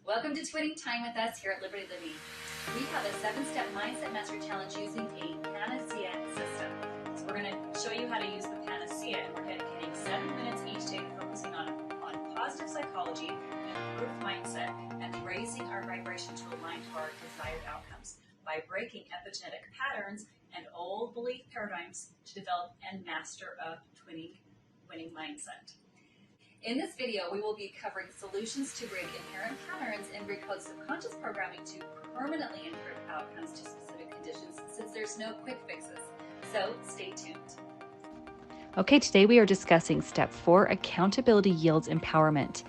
Welcome to Twinning Time with us here at Liberty Living. We have a 7-step mindset mastery challenge using a P.A.N.A.C.E.A system. So we're going to show you how to use the P.A.N.A.C.E.A, and we're dedicating 7 minutes each day to focusing on positive psychology, an improved mindset, and raising our vibration to align to our desired outcomes by breaking epigenetic patterns and old belief paradigms to develop and master a winning mindset. In this video, we will be covering solutions to break inherent patterns and recode subconscious programming to permanently improve outcomes to specific conditions, since there's no quick fixes. So stay tuned. Okay, today we are discussing step 4, accountability yields empowerment.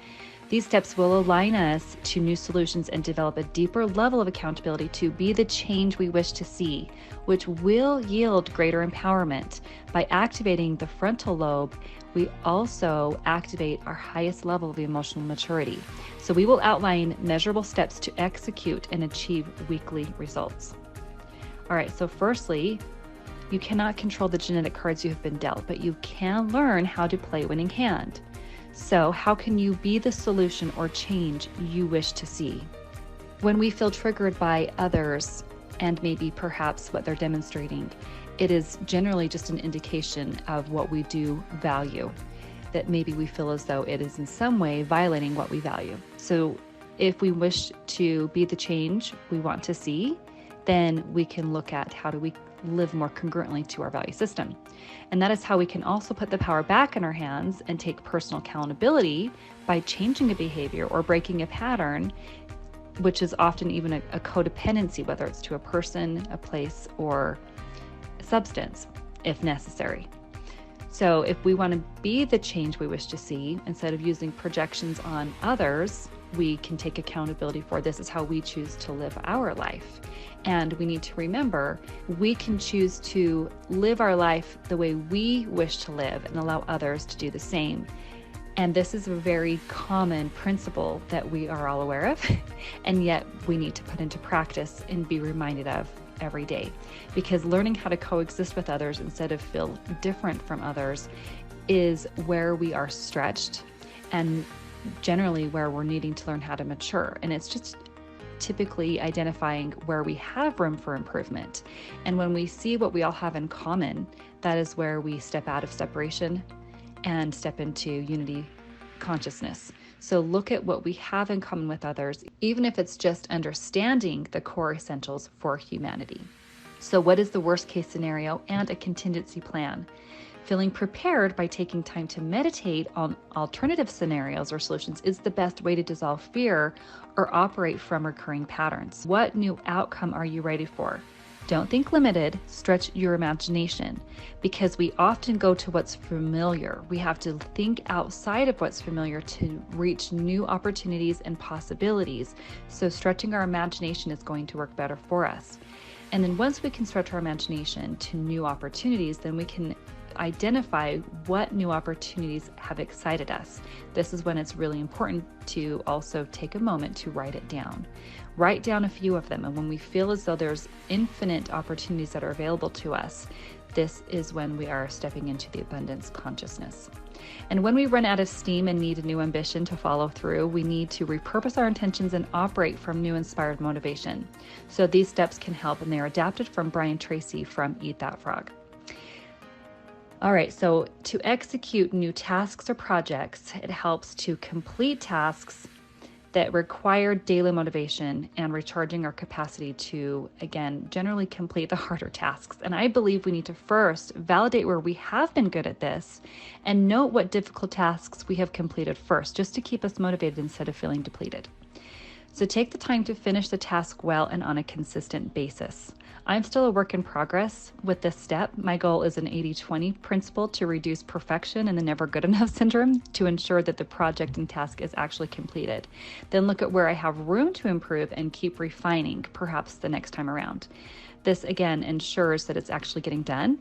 These steps will align us to new solutions and develop a deeper level of accountability to be the change we wish to see, which will yield greater empowerment. By activating the frontal lobe, we also activate our highest level of emotional maturity. So we will outline measurable steps to execute and achieve weekly results. All right, so firstly, you cannot control the genetic cards you have been dealt, but you can learn how to play a winning hand. So how can you be the solution or change you wish to see? When we feel triggered by others and maybe perhaps what they're demonstrating, it is generally just an indication of what we do value, that maybe we feel as though it is in some way violating what we value. So if we wish to be the change we want to see, then we can look at how do we live more congruently to our value system. And that is how we can also put the power back in our hands and take personal accountability by changing a behavior or breaking a pattern, which is often even a codependency, whether it's to a person, a place, or a substance, if necessary. So if we want to be the change we wish to see, instead of using projections on others, we can take accountability for this is how we choose to live our life. And we need to remember, we can choose to live our life the way we wish to live and allow others to do the same. And this is a very common principle that we are all aware of, and yet we need to put into practice and be reminded of every day. Because learning how to coexist with others instead of feel different from others is where we are stretched and generally where we're needing to learn how to mature. And it's just typically identifying where we have room for improvement. And when we see what we all have in common, that is where we step out of separation and step into unity consciousness. So look at what we have in common with others, even if it's just understanding the core essentials for humanity. So what is the worst case scenario and a contingency plan? Feeling prepared by taking time to meditate on alternative scenarios or solutions is the best way to dissolve fear or operate from recurring patterns. What new outcome are you ready for? Don't think limited, stretch your imagination, because we often go to what's familiar. We have to think outside of what's familiar to reach new opportunities and possibilities. So stretching our imagination is going to work better for us. And then once we can stretch our imagination to new opportunities, then we can identify what new opportunities have excited us. This is when it's really important to also take a moment to write it down. Write down a few of them, and when we feel as though there's infinite opportunities that are available to us, this is when we are stepping into the abundance consciousness. And when we run out of steam and need a new ambition to follow through, we need to repurpose our intentions and operate from new inspired motivation. So these steps can help, and they're adapted from Brian Tracy from Eat That Frog. All right, so to execute new tasks or projects, it helps to complete tasks that require daily motivation and recharging our capacity to, again, generally complete the harder tasks. And I believe we need to first validate where we have been good at this and note what difficult tasks we have completed first, just to keep us motivated instead of feeling depleted. So take the time to finish the task well and on a consistent basis. I'm still a work in progress with this step. My goal is an 80-20 principle to reduce perfection and the never good enough syndrome to ensure that the project and task is actually completed. Then look at where I have room to improve and keep refining, perhaps the next time around. This again ensures that it's actually getting done,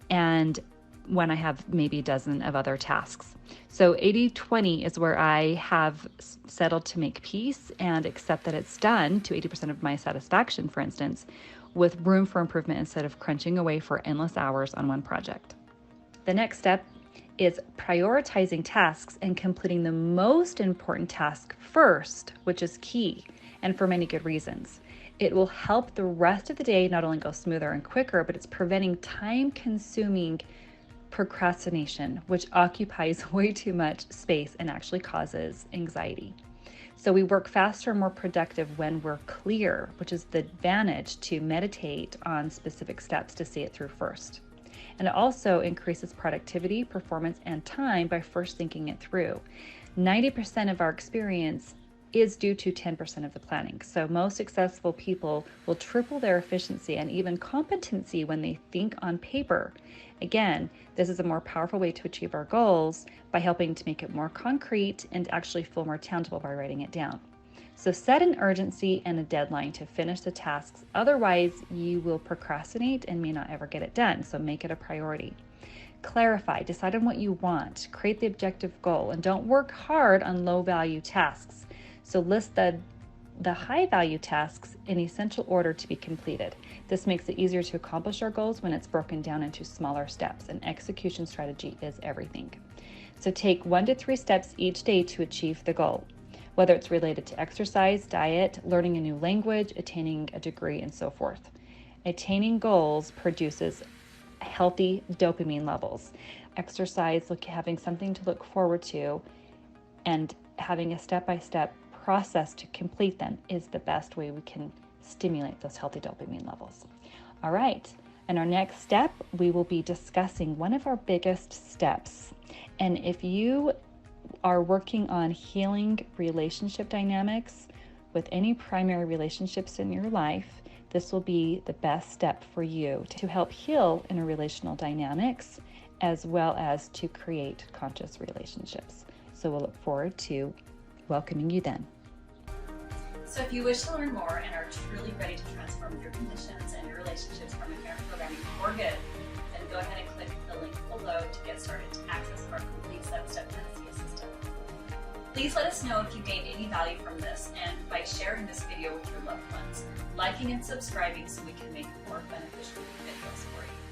and when I have maybe a dozen of other tasks. So 80-20 is where I have settled to make peace and accept that it's done to 80% of my satisfaction, for instance, with room for improvement instead of crunching away for endless hours on one project. The next step is prioritizing tasks and completing the most important task first, which is key, and for many good reasons. It will help the rest of the day not only go smoother and quicker, but it's preventing time-consuming procrastination, which occupies way too much space and actually causes anxiety. So we work faster and more productive when we're clear, which is the advantage to meditate on specific steps to see it through first. And it also increases productivity, performance, and time by first thinking it through. 90% of our experience is due to 10% of the planning. So most successful people will triple their efficiency and even competency when they think on paper. Again, this is a more powerful way to achieve our goals by helping to make it more concrete and actually feel more tangible by writing it down. So set an urgency and a deadline to finish the tasks. Otherwise, you will procrastinate and may not ever get it done. So make it a priority. Clarify, decide on what you want, create the objective goal, and don't work hard on low-value tasks. So list the high-value tasks in essential order to be completed. This makes it easier to accomplish our goals when it's broken down into smaller steps, and execution strategy is everything. So take 1 to 3 steps each day to achieve the goal, whether it's related to exercise, diet, learning a new language, attaining a degree, and so forth. Attaining goals produces healthy dopamine levels. Exercise, having something to look forward to, and having a step-by-step process to complete them is the best way we can stimulate those healthy dopamine levels. All right, in our next step, we will be discussing one of our biggest steps. And if you are working on healing relationship dynamics with any primary relationships in your life, this will be the best step for you to help heal interrelational dynamics as well as to create conscious relationships. So we'll look forward to welcoming you then. So if you wish to learn more and are truly ready to transform your conditions and your relationships from inherent programming for good, then go ahead and click the link below to get started to access our complete 7-step P.A.N.A.C.E.A system. Please let us know if you gained any value from this, and by sharing this video with your loved ones, liking and subscribing so we can make more beneficial videos for you.